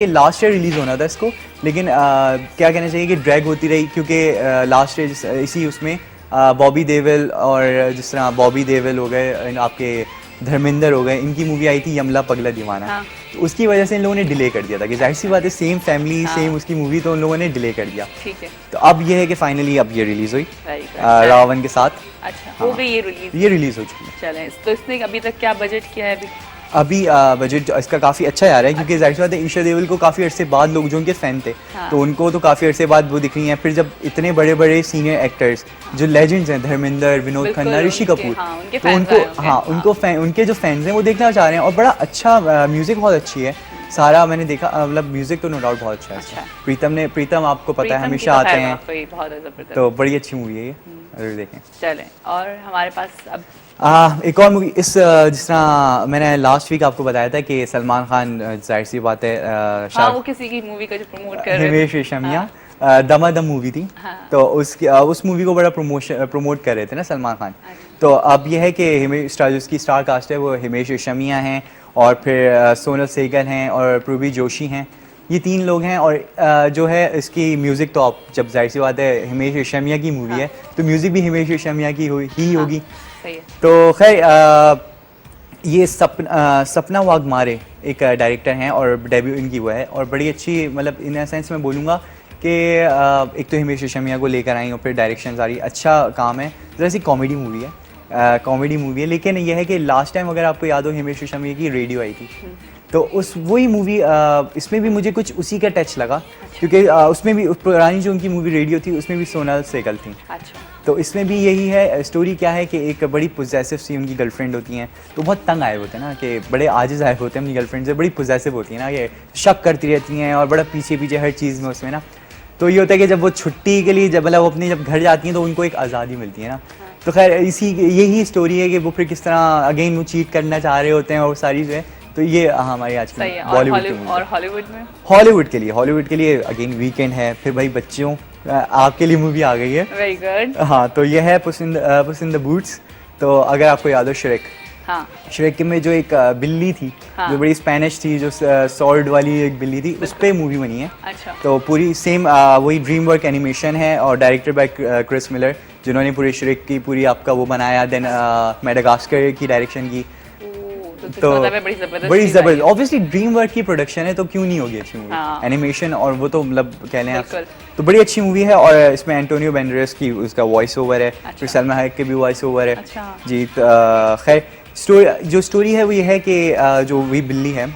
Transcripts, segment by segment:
Last year release होना था इसको, लेकिन क्या कहना चाहिए कि ड्रैग होती रही क्योंकि लास्ट ईयर इसी उसमें बॉबी देओल और जिस तरह बॉबी देओल हो गए, आपके धर्मेंद्र हो गए, इनकी मूवी आई थी यमला पगला दीवाना। हाँ। तो उसकी वजह से इन लोगों ने डिले कर दिया था कि जाहिर सी बात है सेम फैमिली हाँ। सेम उसकी मूवी, तो उन लोगों ने डिले कर दिया। ठीक है। तो अब ये है कि फाइनली अब ये रिलीज़ हुई Very good. रावण के साथ। अच्छा, हो गई ये रिलीज। ये रिलीज़ हो चुकी है। चलें, तो इसने अभी तक क्या बजट किया है अभी? अभी बजट इसका काफ़ी अच्छा आ रहा है क्योंकि जाहिर सी बात है ईशा देओल को काफ़ी अरसे बाद लोग जो उनके फ़ैन थे, हाँ। तो उनको तो काफ़ी अरसे बाद वो दिख रही हैं। फिर जब इतने बड़े बड़े सीनियर एक्टर्स जो लेजेंड्स हैं, धर्मेंद्र, विनोद बिल्कुल, खन्ना, ऋषि उनके- कपूर, हाँ, उनके तो fans उनको आए होंगे, हाँ उनको उनके जो फैंस हैं वो देखना चाह रहे हैं। और बड़ा अच्छा म्यूज़िक बहुत अच्छी है सारा, मैंने देखा मतलब म्यूज़िक तो नो डाउट बहुत अच्छा है इसका। अच्छा। प्रीतम आपको पता है प्रीतम की हमेशा तो आते खैर हैं, वाकई बहुत जबरदस्त। तो बड़ी अच्छी मूवी है ये, जरूर देखें। चलें, और हमारे पास अब एक और मूवी जिस तरह मैंने लास्ट वीक आपको बताया था कि सलमान खान जाहिर सी बात है हाँ, वो किसी की मूवी का जो प्रमोट कर रहे हिमेश थे। रेशमिया दमादम मूवी थी, हाँ। तो उस मूवी को बड़ा प्रमोट कर रहे थे ना सलमान खान। तो अब यह है कि हिमेश जिसकी स्टार कास्ट है वो हिमेश रेशमिया हैं, और फिर सोनल सहगल हैं और पूर्वी जोशी हैं। ये तीन लोग हैं। और जो है इसकी म्यूज़िक तो आप जब जाहिर सी बात है हिमेश रेशमिया की मूवी है तो म्यूज़िक भी हिमेश रेशमिया की ही होगी। सही है। तो खैर ये सपना वाघमारे एक डायरेक्टर हैं और डेब्यू इनकी हुआ है, और बड़ी अच्छी मतलब इन सेंस मैं बोलूँगा कि एक तो हिमेश रेशमिया को लेकर आई और फिर डायरेक्शन सारी अच्छा काम है। ज़रा सी कॉमेडी मूवी है, लेकिन यह है कि लास्ट टाइम अगर आपको याद हो हिमेश रेशमिया की रेडियो आई थी, तो वही मूवी इसमें भी मुझे कुछ उसी का टच लगा क्योंकि उसमें भी पुरानी जो उनकी मूवी रेडियो थी उसमें भी सोनल सहगल थी। अच्छा। तो इसमें भी यही है। स्टोरी क्या है कि एक बड़ी पोजेसिव सी उनकी गर्लफ्रेंड होती हैं, तो बहुत तंग आए होते हैं ना, कि बड़े आजिज़ आए होते हैं अपनी गर्लफ्रेंड से, बड़ी पोजेसिव होती हैं ना, ये शक करती रहती हैं और बड़ा पीछे पीछे हर चीज़ में उसमें ना। तो ये होता है कि जब वो छुट्टी के लिए जब वो घर जाती हैं तो उनको एक आज़ादी मिलती है ना। तो खैर यही स्टोरी है कि वो फिर किस तरह अगेन वो चीट करना चाह रहे होते हैं और सारी जो है। तो ये हमारी आज की बॉलीवुड की मूवी। और हॉलीवुड में हॉलीवुड के लिए अगेन वीकेंड है, फिर भाई बच्चों आपके लिए मूवी आ गई है। Very good. हाँ, तो ये है पुस इन द बूट्स। तो अगर आपको याद हो श्रेक, हाँ। श्रेक में जो एक बिल्ली थी, हाँ। जो बड़ी स्पेनिश थी, जो सॉर्ड वाली एक बिल्ली थी, उस पे मूवी बनी है। अच्छा। तो पूरी सेम वही ड्रीम वर्क एनिमेशन है और डायरेक्टर बाय क्रिस मिलर, जिन्होंने पूरी श्रेक की पूरी आपका वो बनाया, देन मेडागास्कर की डायरेक्शन की। तो बड़ी जबरदस्त ऑब्वियसली ड्रीम वर्क की प्रोडक्शन है तो क्यों नहीं होगी अच्छी मूवी। हाँ। एनिमेशन और वो तो मतलब कह लें आप, बिल्कुल। तो बड़ी अच्छी मूवी है। और इसमें एंटोनियो बैंडेरास की उसका वॉइस ओवर है। अच्छा। फिर सलमा hayek के भी वॉइस ओवर है। अच्छा। जी। खैर जो स्टोरी है वो ये है कि जो वही बिल्ली है,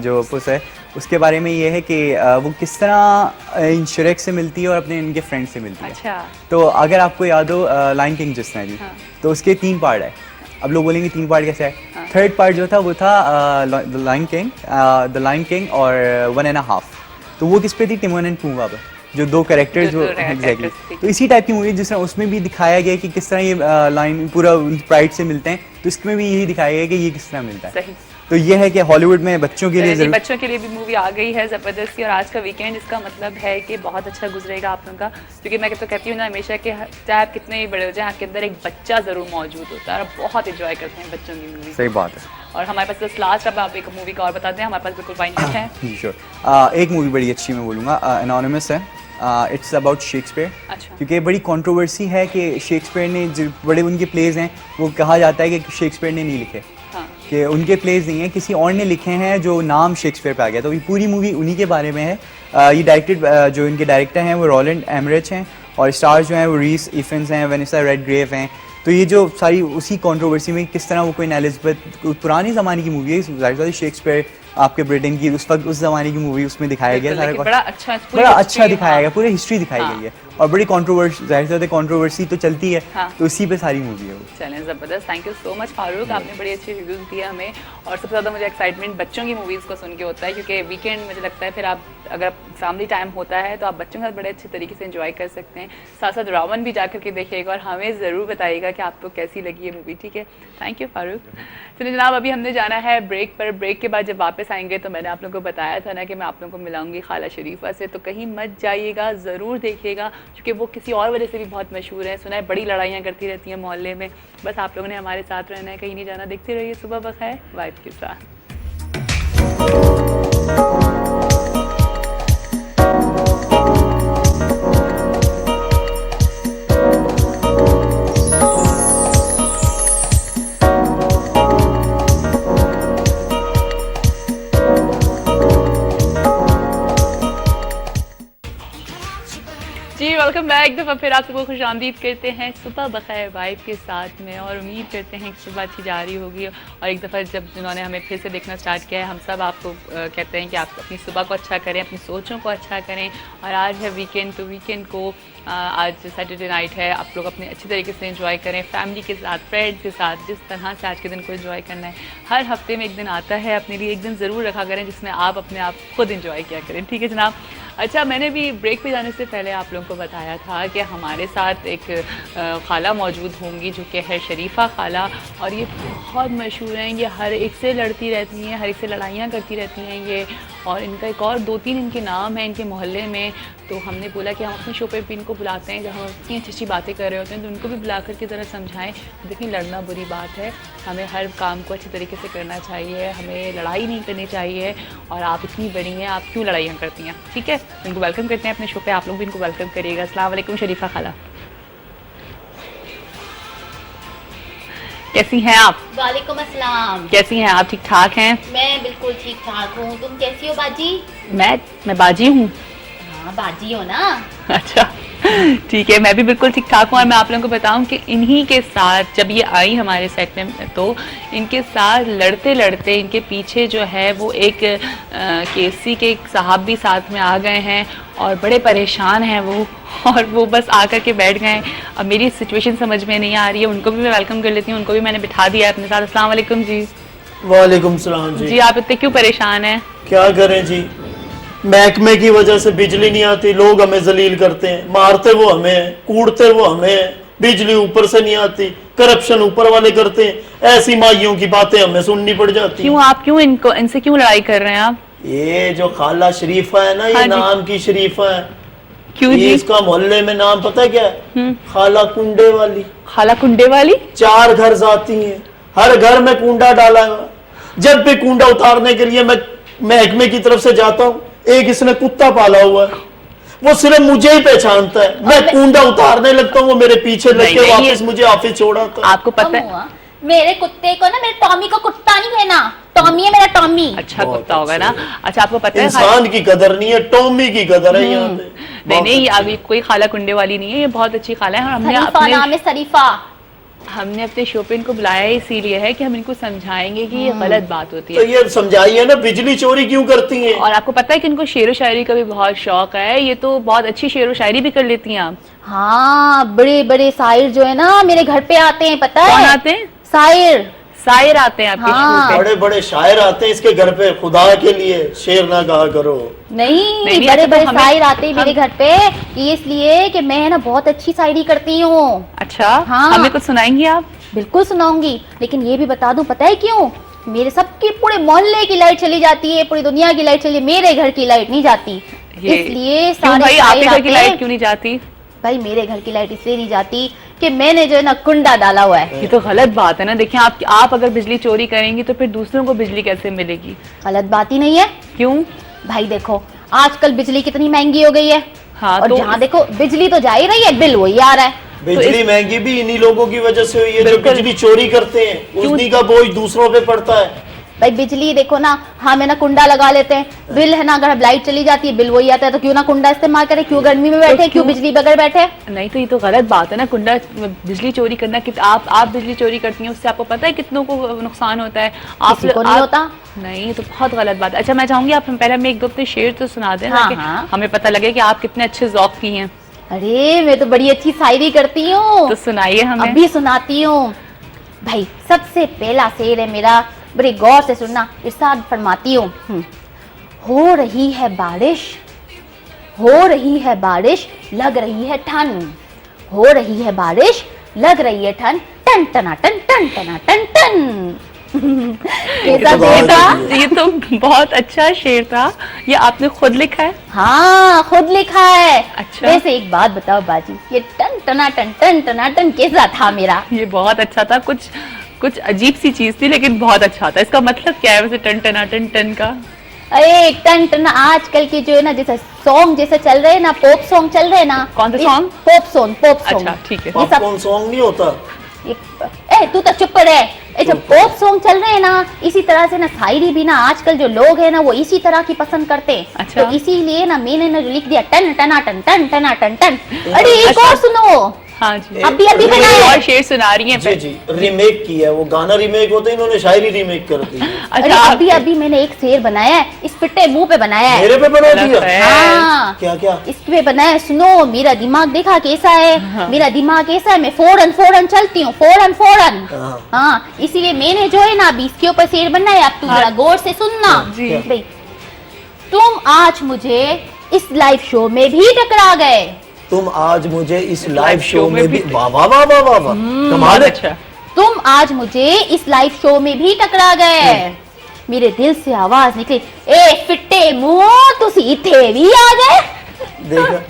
जो पुस है, उसके बारे में ये है कि वो किस तरह इन श्रेक से मिलती है और अपने इनके फ्रेंड से मिलती है। अच्छा। तो अगर आपको याद हो लायन किंग जिस तरह जी, हाँ। तो उसके 3 पार्ट है। अब लोग बोलेंगे 3 पार्ट कैसे है। हाँ। थर्ड पार्ट जो था वो था द लायन किंग और 1.5। तो वो किस पे थी, टिमोन एंड पुम्बा पे, जो 2 कैरेक्टर्स जो वो characters एग्जैक्टली। थी। तो इसी टाइप की मूवी जिस तरह उसमें भी दिखाया गया कि किस तरह ये लाइन पूरा प्राइड से मिलते हैं, तो इसमें भी यही दिखाया गया कि ये किस तरह मिलता है। सही। तो ये है कि हॉलीवुड में बच्चों के लिए जी, बच्चों के लिए भी मूवी आ गई है ज़बरदस्ती, और आज का वीकेंड इसका मतलब है कि बहुत अच्छा गुजरेगा आप लोगों का, क्योंकि मैं तो कहती हूँ ना हमेशा कि चाहे आप कितने ही बड़े हो जाए, आपके अंदर एक बच्चा ज़रूर मौजूद होता है और आप बहुत इन्जॉय करते हैं बच्चों की मूवी। सही बात है। और हमारे पास बस लास्ट अब आप एक मूवी का और बता दें, हमारे पास बिल्कुल फाइनल है। जी श्योर। एक मूवी बड़ी अच्छी मैं बोलूँगा, एनोनिमस है। It's about Shakespeare. अच्छा। क्योंकि बड़ी कंट्रोवर्सी है कि शेक्सपियर ने जो बड़े उनके प्लेज हैं वो कहा जाता है कि शेक्सपियर ने नहीं लिखे, हाँ। कि उनके प्लेज नहीं हैं, किसी और ने लिखे हैं जो नाम शेक्सपियर पे आ गया। तो ये पूरी मूवी उन्हीं के बारे में है। ये डायरेक्टेड जो इनके डायरेक्टर हैं वो रोलैंड एमरिच हैं, और स्टार्स जो हैं वो रीस इफेंस हैं, वेनेसा रेडग्रेव हैं। तो ये जो सारी उसी कंट्रोवर्सी में किस तरह वो क्वीन एलिजाबेथ, पुरानी ज़माने की मूवी है, जाहिर सी शेक्सपियर आपके ब्रिटेन की उस वक्त उस ज़माने की मूवी, उसमें दिखाया गया सारा बड़ा अच्छा दिखाया गया, पूरी हिस्ट्री दिखाई गई है। और बड़ी कंट्रोवर्सी, जाहिर सी बात है कंट्रोवर्सी तो चलती है। हाँ। तो इसी पे सारी मूवी है वो। चलें, ज़बरदस्त। Thank you so much Farooq, आपने बड़ी अच्छी रिव्यूज़ दिए हमें, और सबसे ज़्यादा मुझे एक्साइटमेंट बच्चों की मूवीज़ को सुन के होता है, क्योंकि वीकेंड मुझे लगता है फिर आप अगर फैमिली टाइम होता है तो आप बच्चों के साथ बड़े अच्छे तरीके से एंजॉय कर सकते हैं। साथ साथ रावण भी जा कर के देखिएगा और हमें ज़रूर बताइएगा कि आपको कैसी लगी ये मूवी। ठीक है, थैंक यू फारूक। चलिए जनाब, अभी हमने जाना है ब्रेक पर। ब्रेक के बाद जब वापस आएंगे तो मैंने आप लोगों को बताया था ना कि मैं आप लोगों को मिलाऊंगी खाला शरीफा से, तो कहीं मत जाइएगा, ज़रूर देखिएगा, क्योंकि वो किसी और वजह से भी बहुत मशहूर है। सुना है बड़ी लड़ाइयाँ करती रहती हैं मोहल्ले में। बस आप लोगों ने हमारे साथ रहना है, कहीं नहीं जाना। देखते रहिए सुबह बखैर वाइब के साथ। Welcome back. एक दफ़ा फिर आप सबको खुशामदीद करते हैं सुबह बखैर वाइब के साथ में, और उम्मीद करते हैं कि सुबह अच्छी जा रही होगी। और एक दफ़ा जब जिन्होंने हमें फिर से देखना स्टार्ट किया है, हम सब आपको कहते हैं कि आप अपनी सुबह को अच्छा करें, अपनी सोचों को अच्छा करें। और आज है वीकेंड, तो वीकेंड को आज सैटरडे नाइट है, आप लोग अपने अच्छी तरीके से एंजॉय करें फैमिली के साथ, फ्रेंड्स के साथ, जिस तरह से आज के दिन को एंजॉय करना है। हर हफ्ते में एक दिन आता है, अपने लिए एक दिन ज़रूर रखा करें जिसमें आप अपने आप खुद एंजॉय किया करें। ठीक है जनाब। अच्छा, मैंने भी ब्रेक पे जाने से पहले आप लोगों को बताया था कि हमारे साथ एक खाला मौजूद होंगी जो कि है शरीफा खाला, और ये बहुत मशहूर हैं। ये हर एक से लड़ती रहती हैं, हर एक से लड़ाइयाँ करती रहती हैं ये, और इनका एक और 2-3 इनके नाम हैं इनके मोहल्ले में। तो हमने बोला कि हम अपने शो पे भी इनको बुलाते हैं, जब हम इतनी अच्छी अच्छी बातें कर रहे होते हैं तो उनको भी बुला कर की तरह समझाएं। देखिए, लड़ना बुरी बात है, हमें हर काम को अच्छे तरीके से करना चाहिए, हमें लड़ाई नहीं करनी चाहिए। और आप इतनी बड़ी हैं, आप क्यों लड़ाइयाँ करती हैं? ठीक है, इनको वेलकम करते हैं अपने शो पे, आप लोग भी इनको वेलकम करिएगा। अस्सलाम वालेकुम शरीफा खाला, कैसी हैं आप? वालेकुम अस्सलाम। कैसी हैं आप? ठीक ठाक हैं? मैं बिल्कुल ठीक ठाक हूँ, तुम कैसी हो बाजी? मैं बाजी हूँ। हाँ बाजी हो ना। अच्छा ठीक है, मैं भी बिल्कुल ठीक ठाक हूँ। और मैं आप लोगों को बताऊँ कि इन्हीं के साथ जब ये आई हमारे सेट में, तो इनके साथ लड़ते लड़ते इनके पीछे जो है वो एक केसी के एक साहब भी साथ में आ गए हैं, और बड़े परेशान हैं वो, और वो बस आकर के बैठ गए। अब मेरी सिचुएशन समझ में नहीं आ रही है, उनको भी मैं वेलकम कर लेती हूँ, उनको भी मैंने बिठा दिया है अपने साथ। अस्सलाम वालेकुम जी। वालेकुम सलाम जी। जी, आप इतने क्यों परेशान हैं? क्या करें जी, महकमे की वजह से बिजली नहीं आती, लोग हमें जलील करते हैं, मारते वो हमें हैं, कूटते वो हमें हैं, बिजली ऊपर से नहीं आती, करप्शन ऊपर वाले करते हैं, ऐसी माइयों की बातें हमें सुननी पड़ जाती। क्यों आप क्यों इनसे क्यों लड़ाई कर रहे हैं आप? ये जो खाला शरीफा है ना, ये हाँ जी। नाम की शरीफा है। क्यों ये जी? इसका मोहल्ले में नाम पता क्या है? खाला कुंडे वाली। खाला कुंडे वाली? 4 घर जाती हैं, हर घर में कुंडा डाला हुआ। जब भी कुंडा उतारने के लिए मैं महकमे की तरफ से जाता हूँ, एक इसने कुत्ता पाला हुआ है, वो सिर्फ मुझे ही पहचानता है। मैं कुंडा उतारने लगता हूँ, वो मेरे पीछे लग के वापस मुझे ऑफिस छोड़ाता है। आपको पता है? मेरे कुत्ते को ना, मेरे टॉमी को कुत्ता नहीं कहना, टॉमी है मेरा टॉमी। अच्छा कुत्ता होगा ना। अच्छा, आपको पता है इंसान की कदर नहीं है, टॉमी की कदर है यहाँ पे। नहीं, अभी कोई खाला कुंडे वाली नहीं है, ये बहुत अच्छी खाला है। और शरीफा नाम है, शरीफा। हमने अपने शो पे इनको बुलाया इसीलिए है कि हम इनको समझाएंगे कि ये गलत बात होती तो है। ये समझाइए ना, बिजली चोरी क्यों करती हैं? और आपको पता है कि इनको शेर व शायरी का भी बहुत शौक है, ये तो बहुत अच्छी शेर व शायरी भी कर लेती हैं आप। हाँ, बड़े बड़े शायर जो है ना मेरे घर पे आते हैं, पता है? कौन आते हैं? शायर आते हैं आपके हाँ। शो पे? बड़े बड़े शायर आते हैं इसके घर पे, खुदा के लिए शेर ना कहा करो। नहीं, नहीं, बड़े अच्छा, तो बड़े हमें- शायर आते हैं मेरे घर पे, ये इसलिए कि मैं ना बहुत अच्छी शायरी करती हूँ। अच्छा, हाँ। हमें कुछ सुनाएंगी आप? बिल्कुल सुनाऊंगी, लेकिन ये भी बता दूं, पता है क्यों? मेरे सबके पूरे मोहल्ले की लाइट चली जाती है, पूरी दुनिया की लाइट चली, मेरे घर की लाइट नहीं जाती। इसलिए क्यों सारे भाई, आपके शायर घर की आते लाइट हैं। क्यों नहीं जाती? भाई मेरे घर की लाइट इसलिए नहीं जाती कि मैंने जो है ना कुंडा डाला हुआ है। ये तो गलत बात है ना। देखिए, आप अगर बिजली चोरी करेंगी तो फिर दूसरों को बिजली कैसे मिलेगी? गलत बात ही नहीं है। क्यों? भाई देखो, आजकल बिजली कितनी महंगी हो गई है। हाँ, और तो जहाँ देखो बिजली तो जा ही रही है, बिल वही आ रहा है। बिजली महंगी भी इन्हीं लोगों की वजह से हुई है जो बिल्कुल। बिजली चोरी करते हैं, उन्हीं का बोझ दूसरों पे पड़ता है। भाई बिजली देखो ना, हम है ना कुंडा लगा लेते हैं, बिल है ना, अगर लाइट चली जाती है बिल वही आता है, तो क्यों ना कुंडा इस्तेमाल करें? क्यों गर्मी में बैठे, क्यों बिजली बगैर बैठे? नहीं, तो ये तो गलत बात है ना, कुंडा बिजली चोरी करना। आप बिजली चोरी करती हैं, उससे आपको पता है कितनों को नुकसान होता है? किसी को नहीं होता। नहीं, तो बहुत गलत बात है। अच्छा, मैं चाहूंगी आप पहले हमें 1-2 अपने शेर तो सुना दें, हाँ, ताकि हाँ। हमें पता लगे कि आप कितने अच्छे ज़ौक़ की हैं। अरे मैं तो बड़ी अच्छी शायरी करती हूँ, तो सुनाइए हमें। अभी सुनाती हूँ। भाई सबसे पहला शेर है मेरा, बड़े गौर से सुनना, इरशाद फरमाती हूँ। हो रही है बारिश, हो रही है बारिश, लग रही है ठंड, हो रही है बारिश, लग रही है ठंड, टन टना टन टन टना टन टन। कैसा शेर था? ये तो बहुत अच्छा शेर था। ये आपने खुद लिखा है? हाँ, खुद लिखा है। अच्छा। वैसे एक बात बताओ बाजी, ये टन टना टन कैसा था मेरा? ये बहुत अच्छा था। कुछ अजीब सी चीज थी, लेकिन बहुत अच्छा था। इसका मतलब क्या है वैसे टन का? अरे टन टन आजकल के जो है ना, जैसे सॉन्ग जैसे चल रहे हैं ना, पॉप सॉन्ग चल रहे हैं ना। कौन सा सॉन्ग? Pop song. अच्छा, ठीक है। ये सब कौन सॉन्ग नहीं होता? ए तू तो चुप रहे। ये जो पॉप सॉन्ग चल रहे हैं ना, इसी तरह से ना शायरी भी ना आजकल जो लोग हैं ना वो इसी तरह की पसंद करते हैं। अच्छा। तो इसीलिए ना मैंने ना जो लिख दिया टन टना टन टन टना टन टन। अरे एक और सुनो, हाँ जी, अभी बनाया और है। शेर सुना रही हैं। जी जी, रिमेक किया है, वो गाना रिमेक होता है, इन्होंने शायरी रिमेक कर दी है। अरे अच्छा, अभी अभी मैंने एक शेर बनाया है, इस पिट्टे मुंह पे बनाया है। मेरे पे बना दिया? हाँ क्या क्या? इस पे बनाया है। सुनो, मेरा दिमाग देखा कैसा है, मेरा दिमाग कैसा है, मैं फौरन फौरन चलती हूँ, फौरन फौरन। हाँ। हाँ इसीलिए मैंने जो है ना अभी इसके ऊपर शेर बनाया, अब तू जरा गौर से सुनना। जी। भाई, तुम आज मुझे इस लाइव शो में भी टकरा गए। तुम आज मुझे इस लाइव शो में भी, वाह वाह वाह वाह वाह वाह, कमाल है। अच्छा, तुम आज मुझे इस लाइव शो में भी टकरा गए। मेरे दिल से आवाज निकली, ए फिट्टे मुंह तुसी इथे भी आ गए। देखा,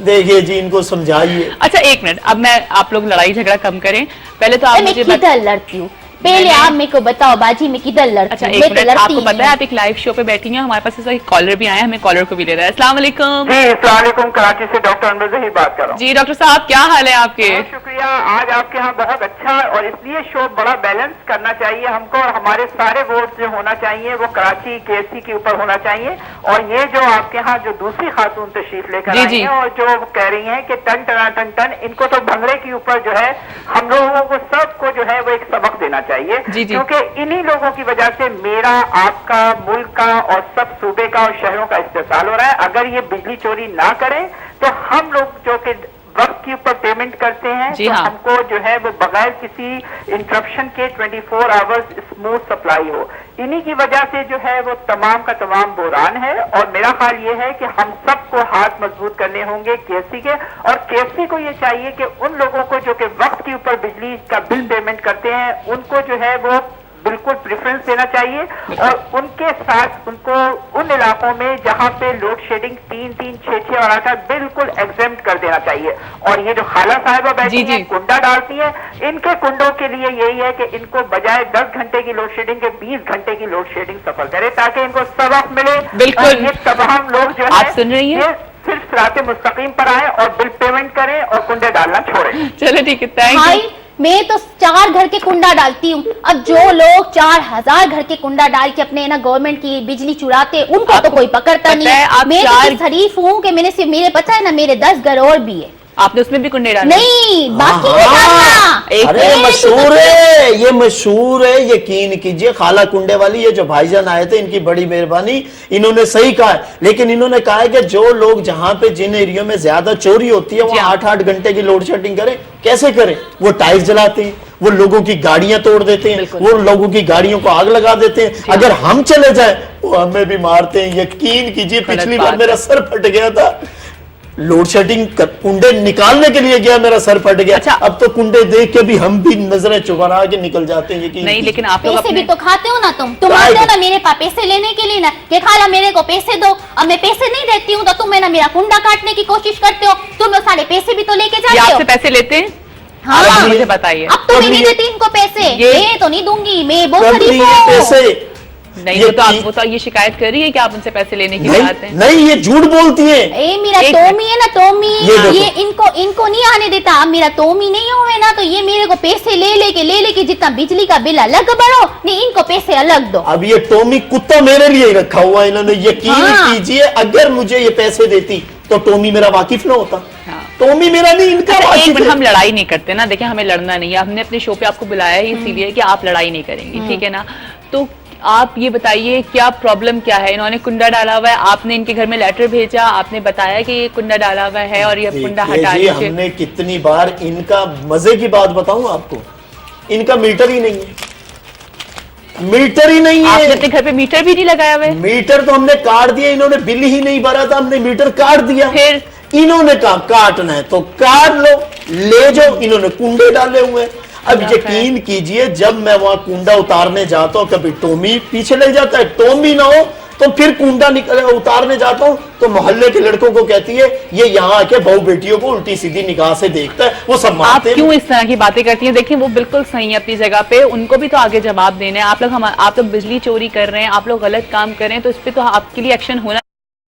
देखिए जी, इनको समझाइए। अच्छा एक मिनट, अब मैं आप लोग लड़ाई झगड़ा कम करें, पहले तो आप मैं मुझे किधर लड़ती हूँ, पहले आप मेरे को बताओ बाजी मैं किधर लड़ती अच्छा हूँ। एक मैं तो मिनट, लड़ती आपको ही पता है नहीं। आप एक लाइव शो पे बैठी हैं, हमारे पास इस कॉलर भी आया है, हमें कॉलर को भी ले रहा है। अस्सलाम वालेकुम। जी अस्सलाम वालेकुम, कराची से डॉक्टर अनवर जहीर बात कर रहा हूँ। जी डॉक्टर साहब, क्या हाल है आपके? बहुत शुक्रिया, आज आपके यहाँ बहुत अच्छा है और इसलिए शो बड़ा बैलेंस करना चाहिए हमको, और हमारे सारे वोट जो होना चाहिए वो कराची केसी के ऊपर होना चाहिए। और ये जो आपके यहाँ जो दूसरी खातून तशरीफ लेकर जी, आई जी। हैं और जो कह रही हैं कि टन टना टन टन, इनको तो भंगड़े के ऊपर जो है हम लोगों को सबको जो है वो एक सबक देना चाहिए। जी, जी। क्योंकि इन्हीं लोगों की वजह से मेरा, आपका, मुल्क का और सब सूबे का और शहरों का इस्तेसाल हो रहा है। अगर ये बिजली चोरी ना करें तो हम लोग जो कि वक्त के ऊपर पेमेंट करते हैं जी तो हाँ। हमको जो है वो बगैर किसी इंटरप्शन के 24 आवर्स स्मूथ सप्लाई हो। इन्हीं की वजह से जो है वो तमाम का तमाम बुरान है। और मेरा ख्याल ये है कि हम सबको हाथ मजबूत करने होंगे केसी के, और केसी को ये चाहिए कि उन लोगों को जो कि वक्त के ऊपर बिजली का बिल पेमेंट करते हैं उनको जो है वो बिल्कुल प्रेफरेंस देना चाहिए, और उनके साथ उनको उन इलाकों में जहां पे लोड शेडिंग 3-3, 6-6 और 8 बिल्कुल एग्जेम्प्ट कर देना चाहिए। और ये जो खाला साहिबा बैठी जी, जी। हैं, कुंडा डालती है, इनके कुंडों के लिए यही है कि इनको बजाय 10 घंटे की लोड शेडिंग के 20 घंटे की लोड शेडिंग सफर करे, ताकि इनको सबक मिले। बिल्कुल। और ये तमाम लोग जो आप है सुन रही हैं? ये सिर्फ सिराते मुस्तकीम पर आए और बिल पेमेंट करें और कुंडे डालना छोड़ें। चलो ठीक है, थैंक भाई यू। मैं तो 4 घर के कुंडा डालती हूँ। अब जो लोग 4000 घर के कुंडा डाल के अपने ना गवर्नमेंट की बिजली चुराते हैं, उनको तो आपको कोई पकड़ता पता नहीं है, आप मैं तो 4 इतनी शरीफ हूँ कि मैंने सिर्फ, मेरे पता है ना मेरे 10 घर और भी है। आपने उसमें भी कुंडे डाले? नहीं बाकी हाँ, नहीं डालना। एक अरे ये मशहूर है, ये मशहूर है, यकीन कीजिए। खाला कुंडे वाली, ये जो भाईजान आए थे, इनकी बड़ी मेहरबानी, इन्होंने सही कहा है। लेकिन इन्होंने कहा है कि जो लोग जहां पे जिन एरियो में ज्यादा चोरी होती है वो जी हाँ। 8-8 घंटे की लोड शेडिंग करें। कैसे करें? वो टाइल्स जलाते हैं, वो लोगों की गाड़ियां तोड़ देते हैं, बिल्कुल। वो लोगों की गाड़ियों को आग लगा देते हैं। हाँ। अगर हम चले जाए वो हमें भी मारते हैं। यकीन कीजिए, गलत पिछली बात बार मेरा है। सर फट गया था, लोड शेडिंग कुंडे निकालने के लिए गया, मेरा सर फट गया। अच्छा। अब तो कुंडे देख के भी हम भी नजरें चुबरा के निकल जाते हैं। यकीन नहीं, कीजिए। लेकिन आप लोग पैसे भी अपने तो खाते हो ना तुम काय आते हो के? ना मेरे पास पैसे लेने के लिए ना, कि खाला मेरे को पैसे दो। अब मैं पैसे नहीं देती हूँ तो तुम है ना मेरा कुंडा काटने की कोशिश करते हो। तुम लोग सारे पैसे भी तो लेके ये जाते आपसे हो। पैसे लेते हैं? हाँ आप मुझे बताइए। अब तो मैं कब नहीं लिए? देती इनको पैसे, ये- मैं तो नहीं दूंगी, मैं बहुत कब शरीफ लिए हूँ। पैसे? नहीं, ये वो तो ये शिकायत कर रही है कि आप उनसे पैसे लेने की नहीं, बात है। नहीं, ये झूठ बोलती है। ए मेरा एक टोमी है ना, टोमी, ये देखो। ये इनको नहीं आने देता। अब मेरा टोमी नहीं हुए ना तो ये मेरे को पैसे ले लेके जितना बिजली का बिल अलग भरो, नहीं इनको पैसे अलग दो। अब ये टोमी कुत्ता मेरे लिए ही रखा हुआ है इन्होंने। यकीन हाँ। कीजिए, अगर मुझे ये पैसे देती तो टोमी मेरा वाकिफ ना होता। हाँ। टोमी मेरा नहीं, इनका अच्छा, एक वाकिफ मिनट, है। हम लड़ाई नहीं करते ना। देखिए, हमें लड़ना नहीं है। हमने अपने शो पे आपको बुलाया है इसीलिए कि आप लड़ाई नहीं करेंगी, ठीक है ना? तो आप ये बताइए क्या प्रॉब्लम क्या है? इन्होंने कुंडा डाला हुआ है, आपने इनके घर में लेटर भेजा, आपने बताया कि ये कुंडा डाला हुआ है और ये कुंडा देखिए हटा जी, लीजिए। हमने कितनी बार, इनका मजे की बात बताऊं आपको, इनका मीटर ही नहीं है। मीटर ही नहीं आपने है। अपने घर पे मीटर भी नहीं लगाया हुआ है? मीटर तो हमने काट दिया, इन्होंने बिल ही नहीं भरा था, हमने मीटर काट दिया। फिर? इन्होंने कहा काटना है तो काट लो, ले जाओ। इन्होंने कुंडे डाले हुए हैं। अब यकीन कीजिए, जब मैं वहां कुंडा उतारने जाता हूं, कभी टोमी पीछे ले जाता है, टोमी ना हो तो फिर कुंडा उतारने जाता हूं तो मोहल्ले के लड़कों को कहती है ये यहाँ आके बहू बेटियों को उल्टी सीधी निगाह से देखता है, वो सब आप मारते हैं। क्यों इस तरह की बातें करती हैं? देखिए, वो बिल्कुल सही है अपनी जगह पे, उनको भी तो आगे जवाब देना है। आप लोग बिजली चोरी कर रहे हैं, आप लोग गलत काम कर रहे हैं, तो इस पे तो आपके लिए एक्शन होना